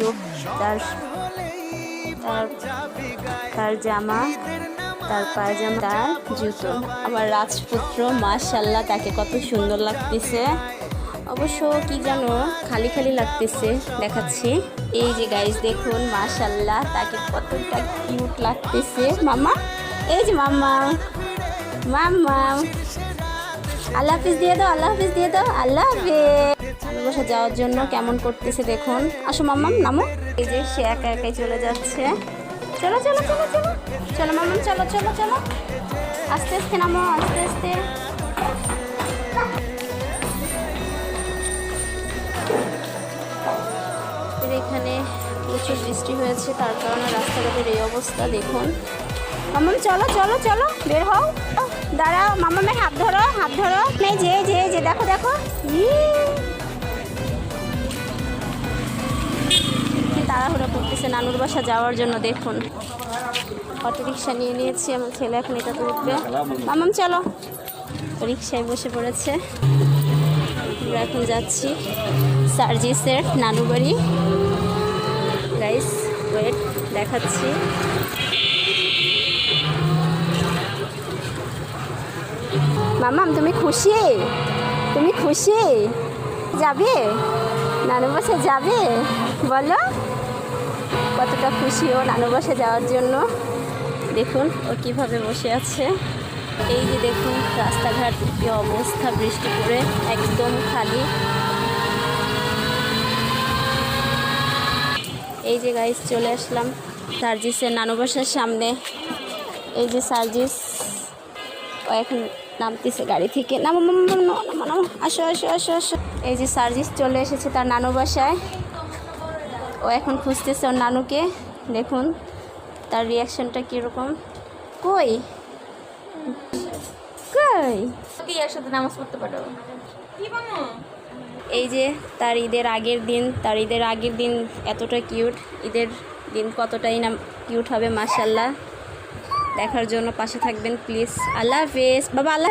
টুপ, তার তার জামা, তার পায়জামা, তার জুতো। আমার রাজপুত্র মাশাআল্লাহ, তাকে কত সুন্দর লাগতেছে। অবশ্য কি জানো, খালি খালি লাগতেছে, দেখাচ্ছি। এই যে গাইস দেখুন, মাশাআল্লাহ তাকে কতটা কিউট লাগতেছে। মামা, এই যে মাম্মা, মাম্মা, আল্লাহ হাফিজ দিয়ে দাও, আল্লাহ হাফিজ দিয়ে দাও, আল্লাহ হাফিজ। ভালোবাসা যাওয়ার জন্য কেমন করতেছে দেখুন। আসো মাম্মাম, নামো। এই যে সে একা একাই চলে যাচ্ছে। চলো চলো চলো চলো চলো মাম্মাম, চলো চলো চলো, আস্তে আস্তে নামো, আস্তে আস্তে। এখানে প্রচুর বৃষ্টি হয়েছে, তার কারণে রাস্তাঘাটের এই অবস্থা দেখুন। মাম্মাম চলো চলো চলো, বের হও, দাঁড়াও, মাম্মামের হাত ধরো, হাত ধরো। নেই যে যে যে দেখো দেখো, তাড়াহুড়ো করতেছে নানুর বাসা যাওয়ার জন্য। দেখুন অটো রিক্সা নিয়ে নিয়েছি, আমার ছেলে এখন এটাতে উঠবে। মাম্মাম চলো, রিক্সায় বসে পড়েছে। আমরা এখন যাচ্ছি সার্জিসের নানু বাড়ি। গাইস ওয়েট, দেখাচ্ছি। মাম্মাম তুমি খুশি? তুমি খুশি? যাবে নানু বাসা, যাবে? বলো কতটা খুশি ও নানু বাসা যাওয়ার জন্য। দেখুন ও কিভাবে বসে আছে। এই যে দেখুন রাস্তাঘাট কি অবস্থা, বৃষ্টি পড়ে একদম খালি। এই যে গাইস চলে আসলাম সার্জিসের নানু বাসার সামনে। এই যে সার্জিস, ও এখন নামতেছে গাড়ি থেকে। নামো নামো নামো, আসো আসো আসো আসো। এই যে সার্জিস চলে এসেছে তার নানু বাসায়। ও এখন খুঁজতেছে ওর নানুকে। দেখুন তার রিয়াকশনটা কীরকম। কই কই একসাথে নামাজ পড়তে পারো। এই যে তার ঈদের আগের দিন এতটা কিউট, ঈদের দিন কতটাই না কিউট হবে মাশাআল্লাহ। দেখার জন্য পাশে থাকবেন প্লিজ। আল্লাহ হাফেজ বাবা, আল্লাহ।